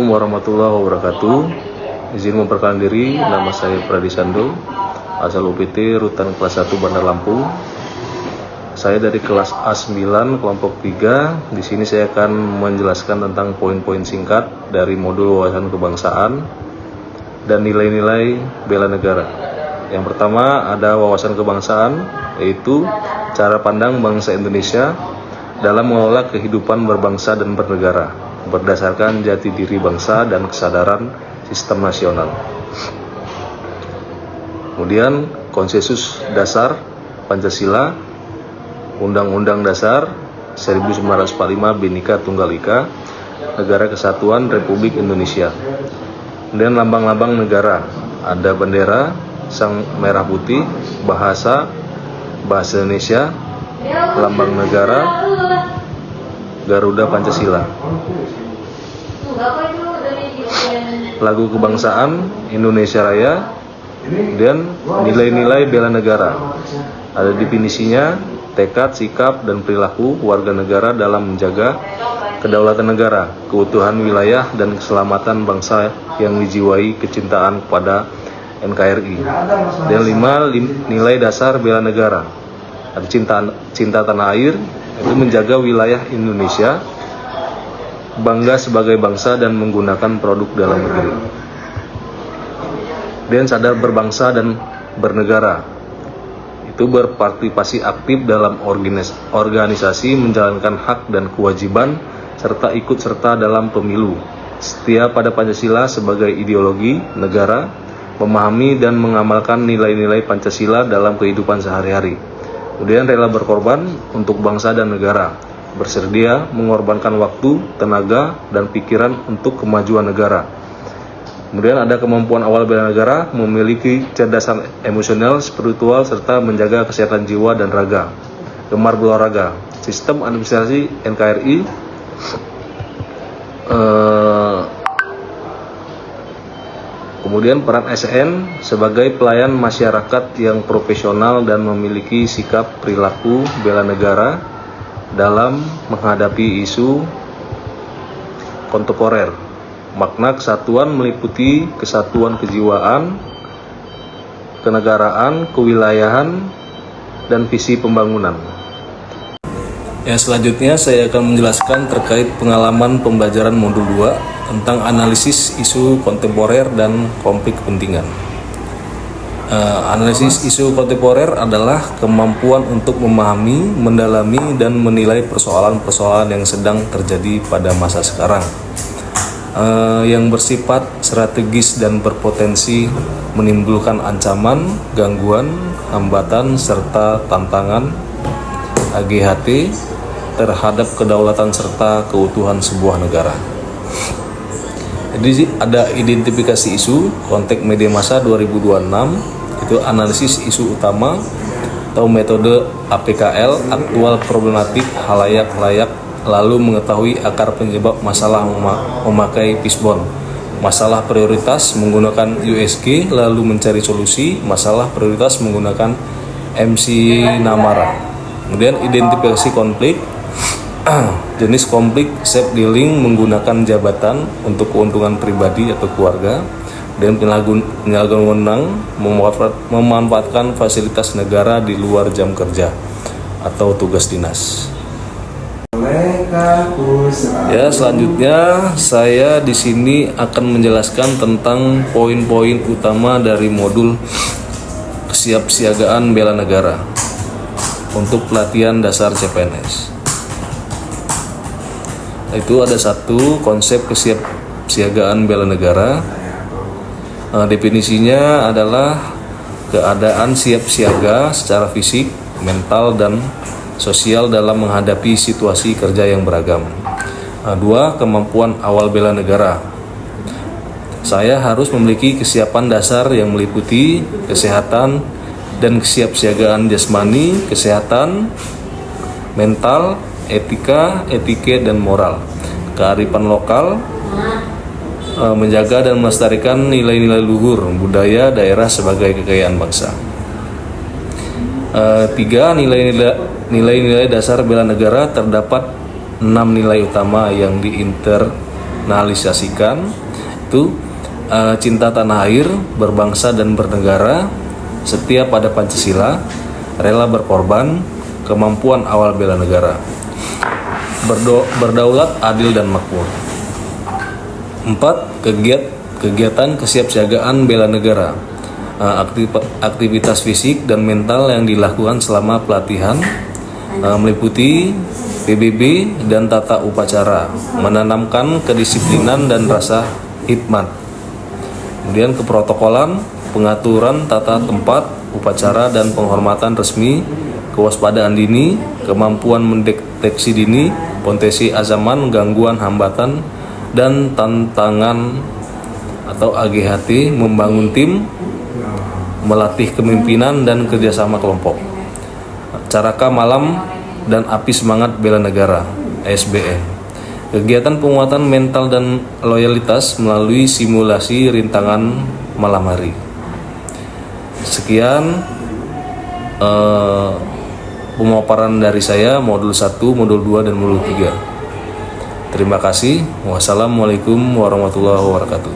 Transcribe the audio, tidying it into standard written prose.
Assalamualaikum warahmatullahi wabarakatuh. Izin memperkenalkan diri, nama saya Pradi Sando, asal UPT Rutan kelas 1 Bandar Lampung. Saya dari kelas A9 kelompok 3. Di sini saya akan menjelaskan tentang poin-poin singkat dari modul wawasan kebangsaan dan nilai-nilai bela negara. Yang pertama ada wawasan kebangsaan, yaitu cara pandang bangsa Indonesia dalam mengelola kehidupan berbangsa dan bernegara berdasarkan jati diri bangsa dan kesadaran sistem nasional. Kemudian konsensus dasar Pancasila, Undang-Undang Dasar 1945 Bhinneka Tunggal Ika, Negara Kesatuan Republik Indonesia. Kemudian lambang-lambang negara, ada bendera, sang merah putih, bahasa Indonesia, lambang negara, Garuda Pancasila. Lagu kebangsaan Indonesia Raya, dan nilai-nilai bela negara. Ada definisinya, tekad, sikap, dan perilaku warga negara dalam menjaga kedaulatan negara, keutuhan wilayah, dan keselamatan bangsa yang dijiwai kecintaan kepada NKRI. Dan 5 nilai dasar bela negara. Ada cinta tanah air, itu menjaga wilayah Indonesia, bangga sebagai bangsa dan menggunakan produk dalam negeri. Dan sadar berbangsa dan bernegara, itu berpartisipasi aktif dalam organisasi, menjalankan hak dan kewajiban, serta ikut serta dalam pemilu. Setia pada Pancasila sebagai ideologi negara, memahami dan mengamalkan nilai-nilai Pancasila dalam kehidupan sehari-hari. Kemudian rela berkorban untuk bangsa dan negara, bersedia mengorbankan waktu, tenaga, dan pikiran untuk kemajuan negara. Kemudian ada kemampuan awal bela negara, memiliki kecerdasan emosional, spiritual, serta menjaga kesehatan jiwa dan raga. Gemar berolahraga. Sistem administrasi NKRI, kemudian peran ASN sebagai pelayan masyarakat yang profesional dan memiliki sikap perilaku bela negara dalam menghadapi isu kontemporer. Makna kesatuan meliputi kesatuan kejiwaan, kenegaraan, kewilayahan, dan visi pembangunan. Yang selanjutnya saya akan menjelaskan terkait pengalaman pembelajaran modul 2 tentang analisis isu kontemporer dan konflik kepentingan. Analisis isu kontemporer adalah kemampuan untuk memahami, mendalami, dan menilai persoalan-persoalan yang sedang terjadi pada masa sekarang, yang bersifat strategis dan berpotensi menimbulkan ancaman, gangguan, hambatan, serta tantangan AGHT terhadap kedaulatan serta keutuhan sebuah negara. Jadi ada identifikasi isu, konteks media massa 2026, itu analisis isu utama atau metode APKL, aktual problematik halayak layak, lalu mengetahui akar penyebab masalah memakai Fishbone, masalah prioritas menggunakan USG, lalu mencari solusi masalah prioritas menggunakan MC Namara. Kemudian identifikasi konflik, jenis konflik, safe dealing menggunakan jabatan untuk keuntungan pribadi atau keluarga, dan penyalahgunaan wewenang memanfaatkan fasilitas negara di luar jam kerja atau tugas dinas. Ya, selanjutnya saya di sini akan menjelaskan tentang poin-poin utama dari modul kesiapsiagaan bela negara untuk pelatihan dasar CPNS. Itu ada satu konsep kesiapsiagaan bela negara. Definisinya adalah keadaan siap siaga secara fisik, mental, dan sosial dalam menghadapi situasi kerja yang beragam. 2. Kemampuan awal bela negara. Saya harus memiliki kesiapan dasar yang meliputi kesehatan dan kesiapsiagaan jasmani, kesehatan, mental, etika, etiket, dan moral, kearifan lokal, menjaga dan melestarikan nilai-nilai luhur budaya daerah sebagai kekayaan bangsa. 3. Nilai-nilai dasar bela negara. Terdapat 6 nilai utama yang mengkriminalisasikan itu cinta tanah air, berbangsa dan bernegara, setia pada Pancasila, rela berkorban, kemampuan awal bela negara, berdaulat, adil dan makmur. 4. Kegiatan kesiapsiagaan bela negara, aktivitas fisik dan mental yang dilakukan selama pelatihan meliputi PBB dan tata upacara, menanamkan kedisiplinan dan rasa hikmat. Kemudian keprotokolan, pengaturan tata tempat, upacara dan penghormatan resmi, kewaspadaan dini, kemampuan mendeteksi dini, potensi ancaman, gangguan, hambatan, dan tantangan atau AGHT, membangun tim, melatih kepemimpinan dan kerjasama kelompok. Caraka Malam dan Api Semangat Bela Negara (ASBN). Kegiatan penguatan mental dan loyalitas melalui simulasi rintangan malam hari. Sekian pemaparan dari saya modul 1, modul 2, dan modul 3. Terima kasih. Wassalamualaikum warahmatullahi wabarakatuh.